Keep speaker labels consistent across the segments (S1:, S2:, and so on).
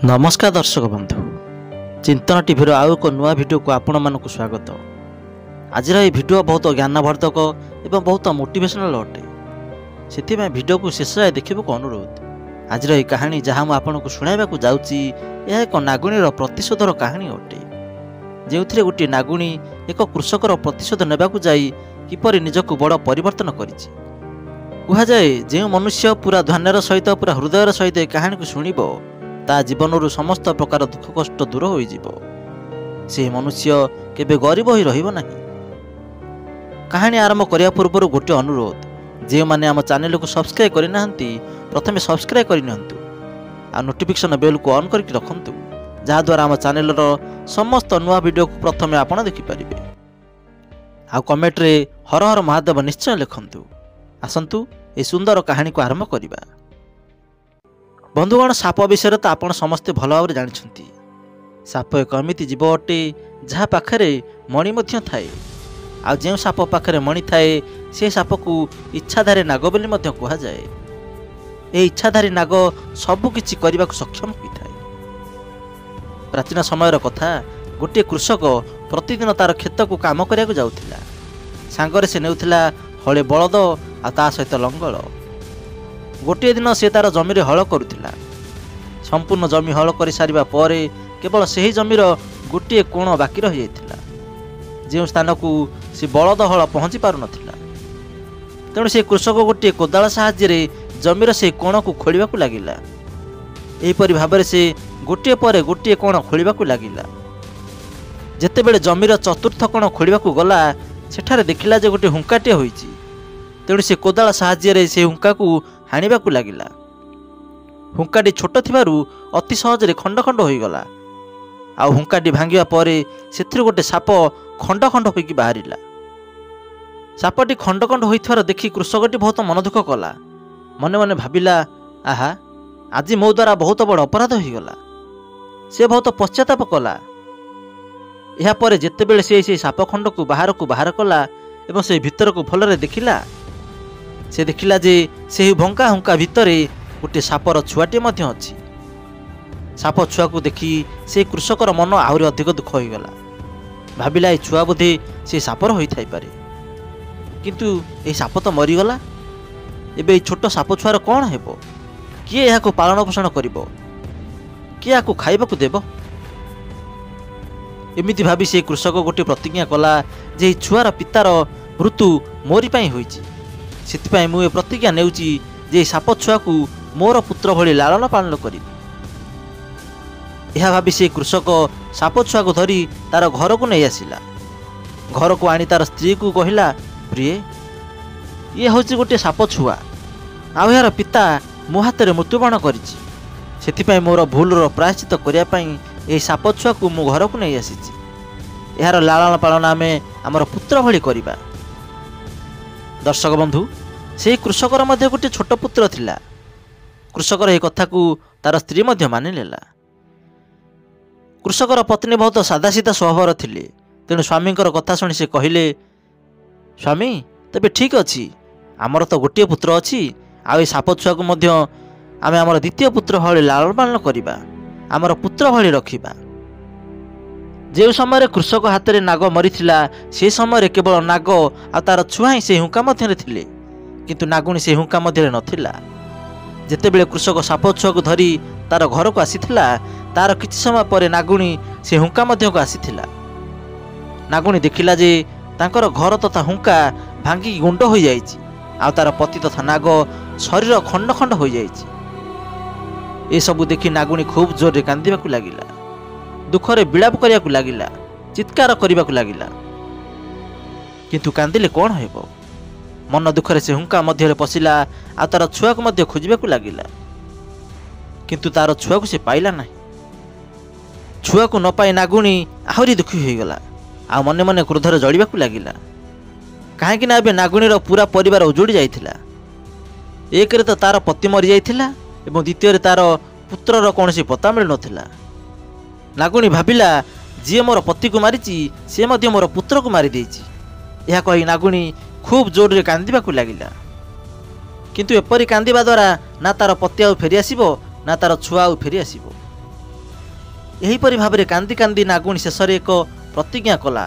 S1: नमस्कार दर्शक बंधु चिंतन टीवी आउ एक नुआ भिडियो को आपण मानक स्वागत। आज भिडियो बहुत ज्ञानवर्धक एवं बहुत मोटिवेशनल अटे से भिडियो को शेष जाए देखा अनुरोध। आज कहानी जहाँ मुझे आपको शुणाइबा जाऊँगी यह एक नागुणीर प्रतिशोधर कहानी अटे जो गोटे नागुणी एक कृषकर प्रतिशोध नेबाकू जाई किपरि निजक बड़ परिवर्तन करिछि। कहुए जो मनुष्य पूरा ध्यानर सहित पूरा हृदयर सहित कहानी को शुणिब ता जीवन समस्त प्रकार दुख कष्ट दूर हो से मनुष्य केबे गरीब हो रहिबो नहीं। कहानी आरंभ करने पूर्व गोटे अनुरोध जो मैंने आम चैनल को सब्सक्राइब करना प्रथम सब्सक्राइब करनी आ नोटिफिकेशन बेल को ऑन करके रखंतु जहाद्वारा आम चैनल समस्त नुआ वीडियो को प्रथम आपण देखिपारे। आ कमेंट रे हर हर महादेव निश्चय लिखंतु। आसंतु ए सुंदर कहानी को आरंभ करिबा। बंधुगण साप विषय तो आप समस्ते भल भाव जानते। साप एक एमती जीव अटे जहाँ पाखे मणि थाए आ जो साप पाखे मणि थाए से साप को इच्छाधारी नाग बोली कहुए। ये इच्छाधारी नाग सबकिछि करने को सक्षम होता है। प्राचीन समय कथा गोटे कृषक प्रतिदिन तार खेत को काम करने जाऊला सांगरे से नेउथिला हले बलद आ ता सहित लंगल। गोटे दिन से तार जमी हल करुला संपूर्ण जमी हल कर सारिबा परे केवल सही जमीर गोटे कोण बाकी रही जाता जो स्थान को से बलद हल पहुँची पार नथिला। तेणु से कृषक गोटे कोदाल साहाय्य जमीर से कोण को खोलिबा को लागिला। एहिपरि भाबरे से गोटे पर गोटे कोण खोलिबा को लागिला। जेतेबेले जमीर चतुर्थ कोण खोलिबा को गला सेठारे देखिला जे गोटे हुंकाटे होईची। तेणु से कोदाल साहाय्य से हुंका को हाणिबा को लागिला। हुंकाटी छोट थिबारु अति सहजरे खंड खंड होईगला। आ हुंकाटी भांगिबा परे सेथिर गोटे साप खंड खंड होईकी बाहरिला। सापटी खंड खंड होईथवार देखि कृषकटी बहुत मन दुख कला। मने मने भाबिला आहा आज मो द्वारा बहुत बड़ अपराध होईगला। से बहुत पश्चाताप कला। या परे जेतेबेले से साप खंड को बाहर कला एवं से भितर को भलरे देखिला से देखिला जे से भंका हुंका भितरे गोटे सापर छुआटे मध्य अछि। साप छुआ को देखि से कृषकर मन आहुरी अधिक दुख होईगला। भाबिला ए छुआ बोधे से सापर होई थाई पारे किंतु ए साप तो मरीगला। एबे छोट साप छुआर कौन हेबो? किए याको पालन पोषण करिबो? किए याको खाइबाकू देबो? एमिति भाबी से कृषक गोटे प्रतिज्ञा कला जे छुआर पितार मृत्यु मोरी पाई होईची। सेतिपाई मु ए प्रतिज्ञा नेउची जे साप छुआ को मोर पुत्र भली लालन पालन करी। यह भावी से कृषक साप छुआ को धरी तार घर को नहीं आसिला। घर को आनी तार स्त्री को कहला प्रिय ये हूँ गोटे साप छुआ आउ यार पिता मो हाथ में मृत्युवरण करिछि। सेतिपाई मोर भूलर प्रायश्चित करने यही साप छुआ को मो घर को नहीं आसीछि। यार लालन पालन आमे आमर पुत्र भली करिबा। दर्शक बंधु से कृषकर मध्य गोटे छोट पुत्र थिला। कृषकर यह कथा को तार स्त्री मध्य मानि लेला। कृषकर पत्नी बहुत सादासीधा स्वभाव थिले। तेणु स्वामी कथा शुणी से कहले स्वामी तबे ठीक अच्छी आमर तो गोटे पुत्र अच्छी आ साप छुआ को मध्य आमे आमर द्वितीय पुत्र भली लालन पालन करिबा आमर पुत्र भली रखिबा। जो समय कृषक हाथ में नाग मरी से समय केवल नाग आ तार छुआ ही से हुंका मध्य थिले किंतु नागुणी से हुंका मध्य नथिला। जेतेबेले कृषक साप छुआ को धरी तार घर को आसीथिला तार किछि समय पर नागुणी से हुंका मध्य को आसीथिला। नागुणी देखिला जे तांकर घर तथा हुंका भांगी गुंड हो जाइछि आ तार पति तथा नाग शरीर खंड खंड हो जाइछि। ए सबु देखि नागुणी खूब जोर रे कांदिबाकू लागिला। दुखरे विलाप करियाकू लागिला। चित्कार करिबाकू लागिला। किंतु कांदिले कौन हेबो? मन दुखरे से हुंका मध्य पशिला आ तार छुआ को मध्य खोजिबाकू लागिला किंतु तार छुआ को से पाइला नहीं। छुआ को न पाई नागुणी आहुरी दुखी होईगला आ मने मने क्रोधरे जळिबाकू लागिला। काहेकि ना एबे नागुणीर पूरा परिवार उजोड़ी जाइथिला। एक रे तो तार पति मरी जाइथिला एवं द्वितीय रे तार पुत्रर कोनोसी पता मिल नथिला। नागुणी भाबिला जी मोर पति को मारिची से मध्य मोर पुत्र को मारी देइची। यह कही नागुणी खूब जोर रे कांदिबाकू लागिला किंतु एपरी कांदिबा द्वारा ना तार पति आउ फेरी आसीबो ना तार छुआ आउ फेरी आसीबो। एहीपरि भाବରେ कांदी कांदी नागुणी शेषରେ ଏକ ପ୍ରତିଜ୍ଞା କଲା,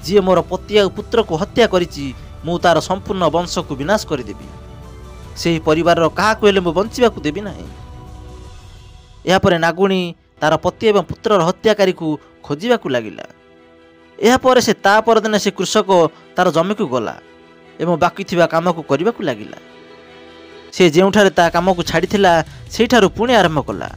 S1: ଯିଏ ମୋର ପତି ଆଉ ପୁତ୍ରକୁ ହତ୍ୟା କରିଛି ମୁଁ ତାର ସମ୍ପୂର୍ଣ୍ଣ ବଂଶକୁ ବିନାଶ କରିଦେବି। ସେହି ପରିବାରର କାହାକୁ ହେଲେ ମୁଁ ବଞ୍ଚିବାକୁ ଦେବି ନାହିଁ। ଏହାପରେ ନାଗୁଣୀ ତାର ପତି ଏବଂ ପୁତ୍ରର ହତ୍ୟାକାରୀକୁ ଖୋଜିବାକୁ ଲାଗିଲା। ଏହାପରେ ସେ ତା ପରଦିନ ସେ କୃଷକ ତାର ଜମିକୁ ଗଲା ଏବଂ ବାକି ଥିବା କାମକୁ କରିବାକୁ ଲାଗିଲା। ସେ ଯେଉଁଠାରେ ତା କାମକୁ ଛାଡ଼ିଥିଲା ସେଇଠାରୁ ପୁଣି ଆରମ୍ଭ କଲା।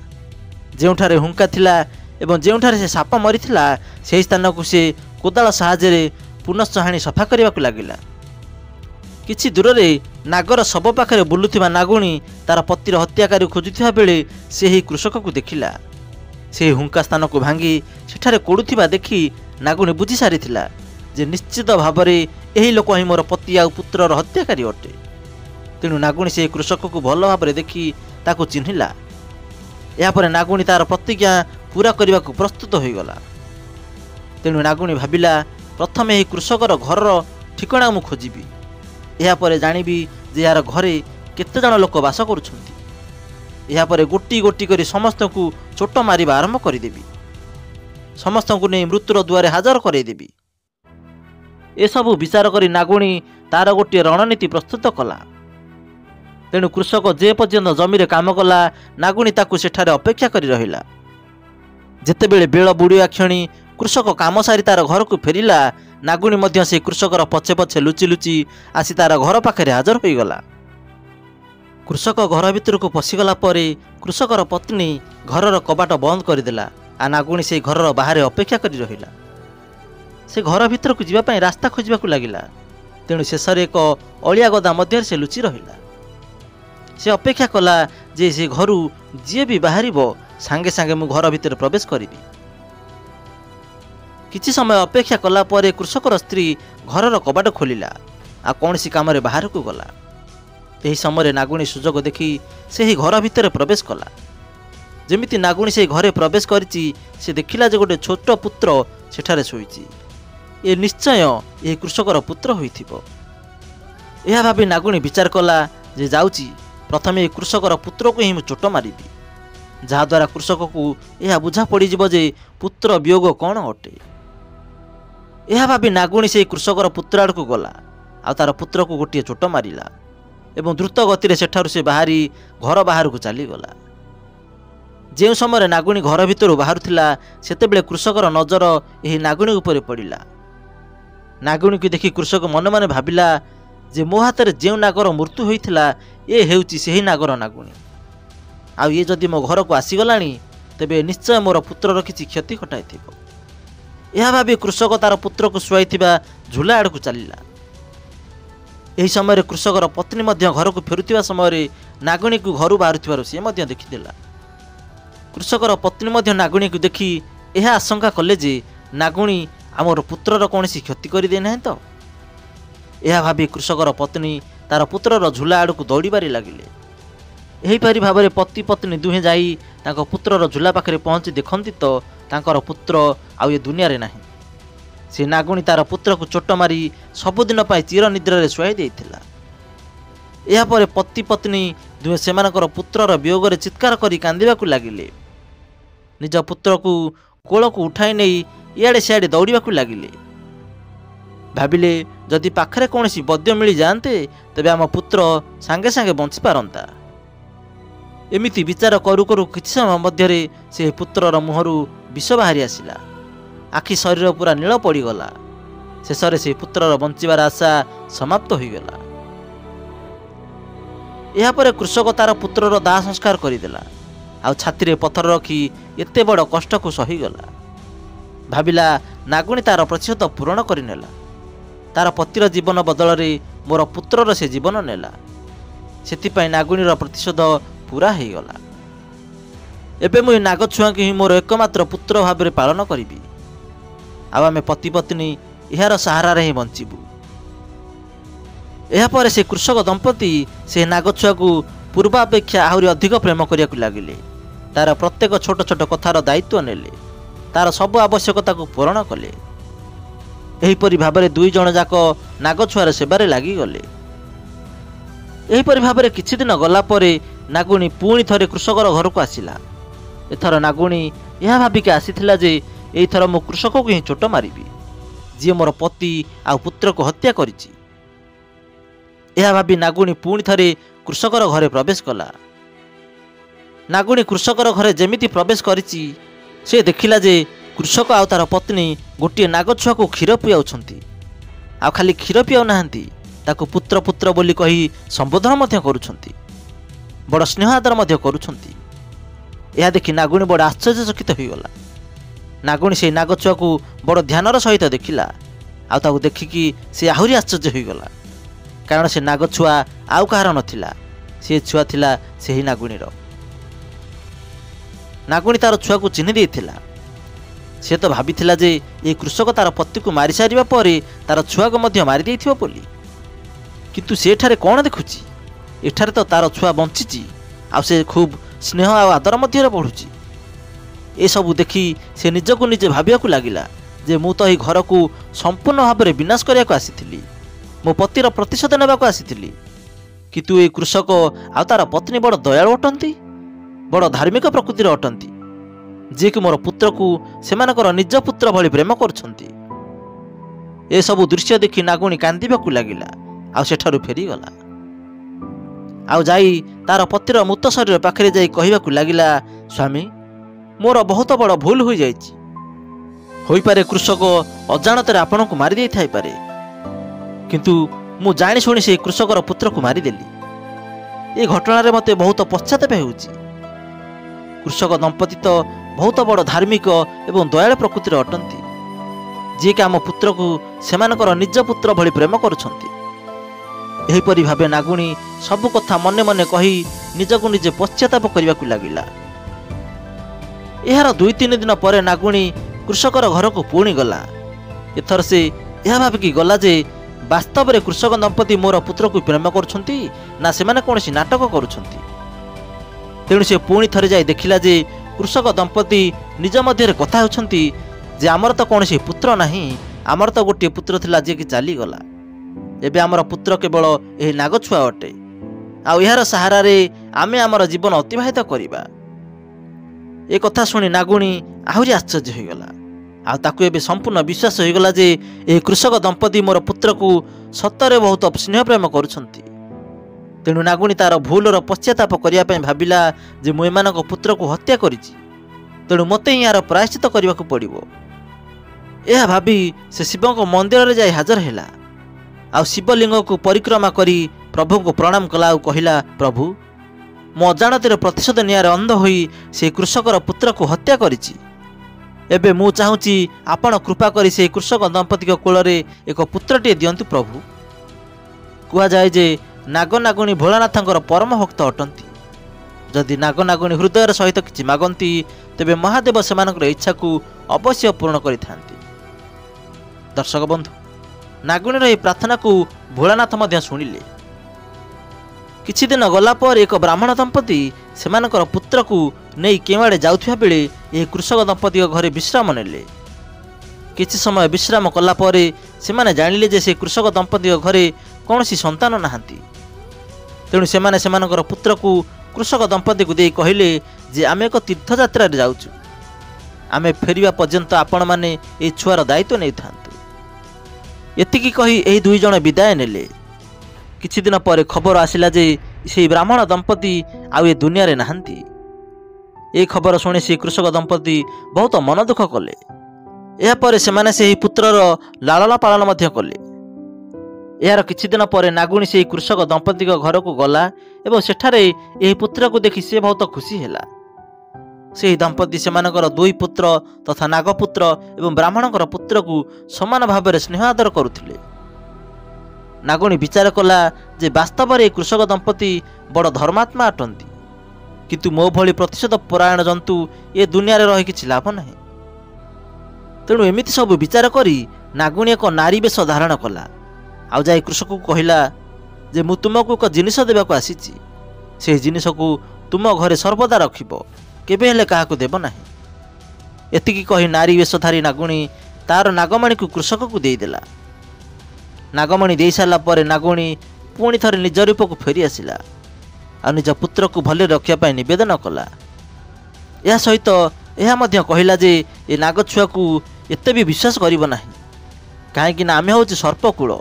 S1: ଯେଉଁଠାରେ ହୁଙ୍କା ଥିଲା ଏବଂ ଯେଉଁଠାରେ ସେ ସାପ ମରିଥିଲା ସେହି ସ୍ଥାନକୁ ସେ କୋଦାଳ ସାହାଯ୍ୟରେ ପୁନଶ୍ଚ ହାଣି ସଫା କରିବାକୁ ଲାଗିଲା। କିଛି ଦୂରରେ ନାଗର ଶବ ପାଖରେ ବୁଲୁଥିବା ନାଗୁଣୀ ତାର ପତିର ହତ୍ୟାକାରୀ ଖୋଜୁଥିବା ବେଳେ ସେ ଏହି କୃଷକକୁ ଦେଖିଲା। ସେହି ହୁଙ୍କା ସ୍ଥାନକୁ ଭାଙ୍ଗି ସେଠାରେ କୋଡ଼ୁଥିବା ଦେଖି ନାଗୁଣୀ ବୁଝି ସାରିଥିଲା ଯେ ନିଶ୍ଚିତ ଭାବରେ ଏହି ଲୋକ ହିଁ ମୋର ପତି ଆଉ ପୁତ୍ରର ହତ୍ୟାକାରୀ ଅଟେ। ତେଣୁ ନାଗୁଣୀ ସେହି କୃଷକକୁ ଭଲ ଭାବରେ ଦେଖି ତାକୁ ଚିହ୍ନିଲା। ଏହାପରେ ନାଗୁଣୀ ତାର ପ୍ରତିଜ୍ଞା ପୂରା କରିବାକୁ ପ୍ରସ୍ତୁତ ହୋଇଗଲା। ତେଣୁ ନାଗୁଣୀ ଭାବିଲା, ପ୍ରଥମେ ଏହି କୃଷକର ଘରର ଠିକଣା ମୁଁ ଖୋଜିବି। ଏହାପରେ ଜାଣିବି ଯେ ଏହାର ଘରେ କେତେଜଣ ଲୋକ ବାସ କରୁଛନ୍ତି। ଏହାପରେ ଗୋଟି ଗୋଟି କରି ସମସ୍ତଙ୍କୁ ଚୋଟ ମାରିବା ଆରମ୍ଭ କରିଦେବି। ସମସ୍ତଙ୍କୁ ନେଇ ମୃତ୍ୟୁର ଦୁଆରେ ହାଜର କରାଇଦେବି। ଏସବୁ ବିଚାର କରି ନାଗୁଣୀ ତାର ଗୋଟିଏ ରଣନୀତି ପ୍ରସ୍ତୁତ କଲା। ତେଣୁ କୃଷକ ଯେ ପର୍ଯ୍ୟନ୍ତ ଜମିରେ କାମ କଲା ନାଗୁଣୀ ତାକୁ ସେଠାରେ ଅପେକ୍ଷା କରି ରହିଲା। ଯେତେବେଳେ ବେଳ ବୁଡ଼ିବା କ୍ଷଣି କୃଷକ କାମ ସାରି ତାର ଘରକୁ ଫେରିଲା, ନାଗୁଣୀ ମଧ୍ୟ ସେ କୃଷକର ପଛେ ପଛେ ଲୁଚି ଲୁଚି ଆସି ତାର ଘର ପାଖରେ ହାଜର ହୋଇଗଲା। କୃଷକ ଘର ଭିତରକୁ ପଶିଗଲା ପରେ କୃଷକର ପତ୍ନୀ ଘରର କବାଟ ବନ୍ଦ କରିଦେଲା ଆଉ ନାଗୁଣୀ ସେହି ଘରର ବାହାରେ ଅପେକ୍ଷା କରି ରହିଲା। ସେ ଘର ଭିତରକୁ ଯିବା ପାଇଁ ରାସ୍ତା ଖୋଜିବାକୁ ଲାଗିଲା। ତେଣୁ ଶେଷରେ ଏକ ଅଳିଆ ଗଦା ମଧ୍ୟରେ ସେ ଲୁଚି ରହିଲା। ସେ ଅପେକ୍ଷା କଲା ଯେ ସେ ଘରୁ ଯିଏ ବି ବାହାରିବ ସାଙ୍ଗେ ସାଙ୍ଗେ ମୁଁ ଘର ଭିତରେ ପ୍ରବେଶ କରିବି। କିଛି ସମୟ ଅପେକ୍ଷା କଲା ପରେ କୃଷକର ସ୍ତ୍ରୀ ଘରର କବାଟ ଖୋଲିଲା ଆଉ କୌଣସି କାମରେ ବାହାରକୁ ଗଲା। ଏହି ସମୟରେ ନାଗୁଣୀ ସୁଯୋଗ ଦେଖି ସେହି ଘର ଭିତରେ ପ୍ରବେଶ କଲା। ଯେମିତି ନାଗୁଣୀ ସେହି ଘରେ ପ୍ରବେଶ କରିଛି ସେ ଦେଖିଲା ଯେ ଗୋଟେ ଛୋଟ ପୁତ୍ର ସେଠାରେ ଶୋଇଛି। ଏ ନିଶ୍ଚୟ ଏହି କୃଷକର ପୁତ୍ର ହୋଇଥିବ। ଏହା ଭାବି ନାଗୁଣୀ ବିଚାର କଲା ଯେ ଯାଉଛି ପ୍ରଥମେ ଏହି କୃଷକର ପୁତ୍ରକୁ ହିଁ ମୁଁ ଚୋଟ ମାରିବି, ଯାହାଦ୍ୱାରା କୃଷକକୁ ଏହା ବୁଝା ପଡ଼ିଯିବ ଯେ ପୁତ୍ର ବିୟୋଗ କ'ଣ ଅଟେ। ଏହା ଭାବି ନାଗୁଣୀ ସେହି କୃଷକର ପୁତ୍ର ଆଡ଼କୁ ଗଲା ଆଉ ତାର ପୁତ୍ରକୁ ଗୋଟିଏ ଚୋଟ ମାରିଲା ଏବଂ ଦ୍ରୁତ ଗତିରେ ସେଠାରୁ ସେ ବାହାରି ଘର ବାହାରକୁ ଚାଲିଗଲା। ଯେଉଁ ସମୟରେ ନାଗୁଣୀ ଘର ଭିତରୁ ବାହାରୁଥିଲା ସେତେବେଳେ କୃଷକର ନଜର ଏହି ନାଗୁଣୀ ଉପରେ ପଡ଼ିଲା। ନାଗୁଣୀକୁ ଦେଖି କୃଷକ ମନେ ମନେ ଭାବିଲା ଯେ ମୋ ହାତରେ ଯେଉଁ ନାଗର ମୃତ୍ୟୁ ହୋଇଥିଲା ଏ ହେଉଛି ସେହି ନାଗର ନାଗୁଣୀ। ଆଉ ଇଏ ଯଦି ମୋ ଘରକୁ ଆସିଗଲାଣି ତେବେ ନିଶ୍ଚୟ ମୋର ପୁତ୍ରର କିଛି କ୍ଷତି ଘଟାଇଥିବ। ଏହା ଭାବି କୃଷକ ତାର ପୁତ୍ରକୁ ଶୁଆଇଥିବା ଝୁଲା ଆଡ଼କୁ ଚାଲିଲା। ଏହି ସମୟରେ କୃଷକର ପତ୍ନୀ ମଧ୍ୟ ଘରକୁ ଫେରୁଥିବା ସମୟରେ ନାଗୁଣୀକୁ ଘରୁ ବାହାରୁଥିବାରୁ ସେ ମଧ୍ୟ ଦେଖିଦେଲା। କୃଷକର ପତ୍ନୀ ମଧ୍ୟ ନାଗୁଣୀକୁ ଦେଖି ଏହା ଆଶଙ୍କା କଲେ ଯେ ନାଗୁଣୀ ଆମର ପୁତ୍ରର କୌଣସି କ୍ଷତି କରିଦେଇନାହିଁ ତ। ଏହା ଭାବି କୃଷକର ପତ୍ନୀ ତାର ପୁତ୍ରର ଝୁଲା ଆଡ଼କୁ ଦୌଡ଼ିବାରେ ଲାଗିଲେ। ଏହିପରି ଭାବରେ ପତି ପତ୍ନୀ ଦୁହେଁ ଯାଇ ତାଙ୍କ ପୁତ୍ରର ଝୁଲା ପାଖରେ ପହଞ୍ଚି ଦେଖନ୍ତି ତ ତାଙ୍କର ପୁତ୍ର ଆଉ ଏ ଦୁନିଆରେ ନାହିଁ। ସେ ନାଗୁଣୀ ତାର ପୁତ୍ରକୁ ଚୋଟ ମାରି ସବୁଦିନ ପାଇଁ ଚିର ନିଦ୍ରାରେ ଶୁଆଇ ଦେଇଥିଲା। ଏହାପରେ ପତି ପତ୍ନୀ ଦୁହେଁ ସେମାନଙ୍କର ପୁତ୍ରର ବିୟୋଗରେ ଚିତ୍କାର କରି କାନ୍ଦିବାକୁ ଲାଗିଲେ। ନିଜ ପୁତ୍ରକୁ କୋଳକୁ ଉଠାଇ ନେଇ ଇଆଡ଼େ ସିଆଡ଼େ ଦୌଡ଼ିବାକୁ ଲାଗିଲେ। ଭାବିଲେ ଯଦି ପାଖରେ କୌଣସି ବୈଦ୍ୟ ମିଳିଯାଆନ୍ତେ ତେବେ ଆମ ପୁତ୍ର ସାଙ୍ଗେ ସାଙ୍ଗେ ବଞ୍ଚିପାରନ୍ତା। ଏମିତି ବିଚାର କରୁ କରୁ କିଛି ସମୟ ମଧ୍ୟରେ ସେ ପୁତ୍ରର ମୁହଁରୁ ବିଷ ବାହାରି ଆସିଲା। ଆଖି ଶରୀର ପୁରା ନୀଳ ପଡ଼ିଗଲା। ଶେଷରେ ସେ ପୁତ୍ରର ବଞ୍ଚିବାର ଆଶା ସମାପ୍ତ ହୋଇଗଲା। ଏହାପରେ କୃଷକ ତାର ପୁତ୍ରର ଦାହ ସଂସ୍କାର କରିଦେଲା ଆଉ ଛାତିରେ ପଥର ରଖି ଏତେ ବଡ଼ କଷ୍ଟକୁ ସହିଗଲା। ଭାବିଲା ନାଗୁଣୀ ତାର ପ୍ରତିଶୋଧ ପୂରଣ କରିନେଲା। ତାର ପତିର ଜୀବନ ବଦଳରେ ମୋର ପୁତ୍ରର ସେ ଜୀବନ ନେଲା। ସେଥିପାଇଁ ନାଗୁଣୀର ପ୍ରତିଶୋଧ ପୂରା ହୋଇଗଲା। ଏବେ ମୁଁ ଏ ନାଗଛୁଆଙ୍କୁ ହିଁ ମୋର ଏକମାତ୍ର ପୁତ୍ର ଭାବରେ ପାଳନ କରିବି ଆଉ ଆମେ ପତି ପତ୍ନୀ ଏହାର ସାହାରାରେ ହିଁ ବଞ୍ଚିବୁ। ଏହାପରେ ସେ କୃଷକ ଦମ୍ପତି ସେ ନାଗଛୁଆକୁ ପୂର୍ବାପେକ୍ଷା ଆହୁରି ଅଧିକ ପ୍ରେମ କରିବାକୁ ଲାଗିଲେ। ତାର ପ୍ରତ୍ୟେକ ଛୋଟ ଛୋଟ କଥାର ଦାୟିତ୍ୱ ନେଲେ। ତାର ସବୁ ଆବଶ୍ୟକତାକୁ ପୂରଣ କଲେ। ଏହିପରି ଭାବରେ ଦୁଇ ଜଣ ଯାକ ନାଗଛୁଆର ସେବାରେ ଲାଗିଗଲେ। ଏହିପରି ଭାବରେ କିଛି ଦିନ ଗଲା ପରେ ନାଗୁଣୀ ପୁଣି ଥରେ କୃଷକର ଘରକୁ ଆସିଲା। ଏଥର ନାଗୁଣୀ यह भाविक आसीथिला जे एथर मो कृषक को ही चोट मारिबी जी मोर पति आ पुत्र को हत्या करिछि। यह भावी नागुणी पुणी थरे कृषकर घरे प्रवेश कला। नागुणी कृषकर घरे जेमिति प्रवेश करिछि से देखिला जे कृषक आ तार पत्नी गोटे नाग छुआ को क्षीर पियाउछंती। आ खाली क्षीर पियाउ नाहांती, ताको पुत्र पुत्र बोली कही संबोधन मध्य करुछंती, बड़ स्नेह आदर मध्य करुछंती। यह देखि नागुणी बड़ आश्चर्यचकित होइगला। नागुणी से नाग छुआ को बड़ ध्यानर सहित देखिला। आ ताको देखिकी से आहुरी आश्चर्य होइगला, कारण से नाग छुआ आउ कहार नथिला, से छुआ थिला सेही नागुणीर। नागुणी तार छुआ को चिन्हि देइथिला। से तो भाविथिला जे ये कृषक तार पति को मारी सारिबा परे तार छुआ को मध्य मारी देइथिबो बोली, किंतु सेठारे कौन देखुची? एठारे तो तार छुआ बंचिची, आ से खूब स्नेह आ आदर मध्य बढ़ुची। ए सबू देखी से निजको निजे भावियाकु लागिला जे मु तो ही घर को संपूर्ण भाव में विनाश करने को आसीथिली, मो पतिर प्रतिशोध नेबाकु आसीथिली, किंतु ए कृषक आ तार पत्नी बड़ दयालु अटंती, बड़ धार्मिक प्रकृतिर अटंती, जे कि मोर पुत्र को सेमानकर निज पुत्र भली प्रेम करछंती। ए सबू दृश्य देखि नागुणी कांदिबाकु लागिला, आ सेठारु फेरी गला। आ जाई तार पतिर मृत शरीर पाखरे जाई कहिबाकु लागिला, स्वामी मोर बहुत बड़ भूल हो जाइछि, होई पारे कृषक अजाणତରେ आपनକୁ मारि देई थाई पारे, किंतु मु जानि सुनि से कृषकर पुत्र को मारि देली। ए घटना रे मते बहुत पश्चाताप हेउछि। कृषक दंपति तो बहुत बड़ धार्मिक एवं दयालु प्रकृतिर अटंती, जे कि आम पुत्र को सेमानकर निज पुत्र भली प्रेम करुछंती। एहीपरि भावे नागुणी सबु कथा मने मने कही निजको निजे पश्चाताप करबाकु लागिला। एहार 2-3 दिन पर नागुणी कृषकर घर को पुणी गला। एथर से यह भाविकी गला जे वास्तव में कृषक दंपति मोर पुत्र को प्रेम करुछंती ना सेमाने कोनोसी नाटक करुछंती। तेणु से पुणी थरे जाई देखिला जे कृषक दंपति निज मध्य कथा होछंती जे आमर तो कोनोसी पुत्र नाही, आमर तो गोटे पुत्र थिला जे कि चाली गला, एबे आमर पुत्र केवल एही नाग छुआ अटे, आ एहार सहारा रे आमे आमर जीवन अतिबाहित करिबा। ए कथा सुनी नागुणी आहुरी आश्चर्य होइगला। आ ताकू एबे संपूर्ण विश्वास होइगला जे ए कृषक दंपति मोर पुत्र को सत्तरे बहुत स्नेह प्रेम करुछंती। तेणु नागुणी तार भूलर पश्चाताप करिया पय भाबिला जे मु एमानक पुत्र को हत्या करिछि, तेणु मते यार प्रायश्चित करबाकू पड़िबो। यह भाबी से शिव को मंदिर रे जाई हाजर हैला। आ शिवलिंग को परिक्रमा करी प्रभु को प्रणाम कला। कहला, प्रभु मो अजाणतिर प्रतिशोध नियारे अंध होई से कृषकर पुत्र को हत्या करिछि। एबे मु चाहूची आपण कृपा करी से कृषक दंपति को कोल रे एक पुत्रटे दियंतु प्रभु। कुआ जाए जे नाग नागुणी भोलानाथंकर परम भक्त अटंती। जदि नाग नागुणी हृदयर सहित किछि मागंती तेबे महादेव सेमानकर इच्छा को अवश्य पूर्ण करिथांती। दर्शक बंधु, नागुणीर यह प्रार्थना को भोलानाथ मध्य शुणिले। किछि दिन गला पर एक ब्राह्मण दंपति सेमानकर पुत्र को नहीं केवाड़े जाउथिबा बेले यह कृषक दंपति घरे विश्राम नेले। किछि समय विश्राम कला परे सेमाने जानिले जे से कृषक दंपति घरे कौनसी संतान नाहांती। तेणु सेमाने सेमानकर पुत्र को कृषक दंपति को दे कहिले जे आमे एक तीर्थयात्रा रे जाउछु, आमे फेरिबा पर्यंत आपण माने ए छुआर दायित्व नै थांतु। एतिकी कही एही दुई जण विदाय नेले। किछि दिन पर खबर आसिला जे से ब्राह्मण दंपति आउ ए दुनिया रे नाहांती। ए खबर शुणी से कृषक दंपति बहुत मन दुख कले। या पर सेमाने से पुत्रर लालना पालन मध्य कले। यार किछि दिन पर नागुणी से कृषक दंपति घर को गला एवं सेठारे यही पुत्र को देखि से बहुत खुशी हैला। से दंपति सेमानकर 2 पुत्र तथा नागपुत्र एवं ब्राह्मणकर पुत्र को समान भाव में स्नेह आदर करुथिले। नागुणी विचार कला जे वास्तव में कृषक दंपति बड़ धर्मात्मा अटंती, किंतु मो भली प्रतिशोध परायण जंतु ए दुनिया रे रही किछि लाभ नहीं। तेणु एमिति सब विचार करी नागुणी एक नारी वेश धारण कला। आउ जाई कृषक को कहला जे मु तुमको एक जिनिस देबाकू आसीछि, से जिनिस को तुम घरे सर्वदा रखिबो, केबे हेले काहाकू देब नाही। एतिकी कही नारी वेशधारी नागुणी तार नागमणि को कृषक को देदेला। नागमणि दे सारा पर नागुणी पुणी थरे निज रूप को फेरी आसिला और निज पुत्र को भले रखिया पाई निवेदन कला। यह सहित ଏହା ମଧ୍ୟ କହିଲା ଯେ ଏ ନାଗଛୁଆକୁ ଏତେ ବି ବିଶ୍ୱାସ କରିବ ନାହିଁ, କାହିଁକିନା ଆମେ ହେଉଛି ସର୍ପକୂଳ,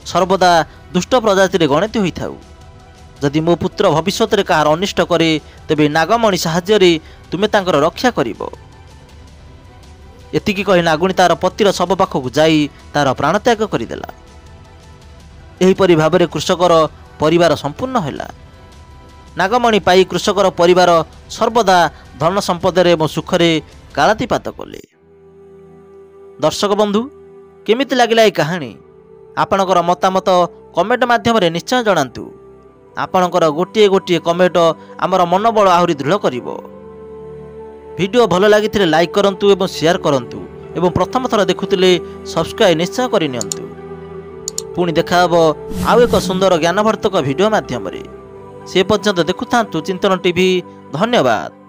S1: ସର୍ବଦା ଦୁଷ୍ଟ ପ୍ରଜାତିରେ ଗଣିତ ହୋଇଥାଉ। ଯଦି ମୋ ପୁତ୍ର ଭବିଷ୍ୟତରେ କାହାର ଅନିଷ୍ଟ କରେ ତେବେ ନାଗମଣି ସାହାଯ୍ୟରେ ତୁମେ ତାଙ୍କର ରକ୍ଷା କରିବ। ଏତିକି କହି ନାଗୁଣୀ ତାର ପତିର ଶବ ପାଖକୁ ଯାଇ ତାର ପ୍ରାଣତ୍ୟାଗ କରିଦେଲା। ଏହିପରି ଭାବରେ କୃଷକର ପରିବାର ସମ୍ପୂର୍ଣ୍ଣ ହେଲା। ନାଗମଣି ପାଇ କୃଷକର ପରିବାର ସର୍ବଦା ଧନ ସମ୍ପଦରେ ଏବଂ ସୁଖରେ କାଳାତିପାତ କଲେ। ଦର୍ଶକ ବନ୍ଧୁ, କେମିତି ଲାଗିଲା ଏହି କାହାଣୀ? ଆପଣଙ୍କର ମତାମତ କମେଣ୍ଟ ମାଧ୍ୟମରେ ନିଶ୍ଚୟ ଜଣାନ୍ତୁ। ଆପଣଙ୍କର ଗୋଟିଏ ଗୋଟିଏ କମେଣ୍ଟ ଆମର ମନୋବଳ ଆହୁରି ଦୃଢ଼ କରିବ। ଭିଡ଼ିଓ ଭଲ ଲାଗିଥିଲେ ଲାଇକ୍ କରନ୍ତୁ ଏବଂ ସେୟାର କରନ୍ତୁ ଏବଂ ପ୍ରଥମ ଥର ଦେଖୁଥିଲେ ସବସ୍କ୍ରାଇବ୍ ନିଶ୍ଚୟ କରିନିଅନ୍ତୁ। ପୁଣି ଦେଖାହେବ ଆଉ ଏକ ସୁନ୍ଦର ଜ୍ଞାନଭର୍ତ୍ତକ ଭିଡ଼ିଓ ମାଧ୍ୟମରେ। ସେ ପର୍ଯ୍ୟନ୍ତ ଦେଖୁଥାନ୍ତୁ ଚିନ୍ତନ ଟିଭି। ଧନ୍ୟବାଦ।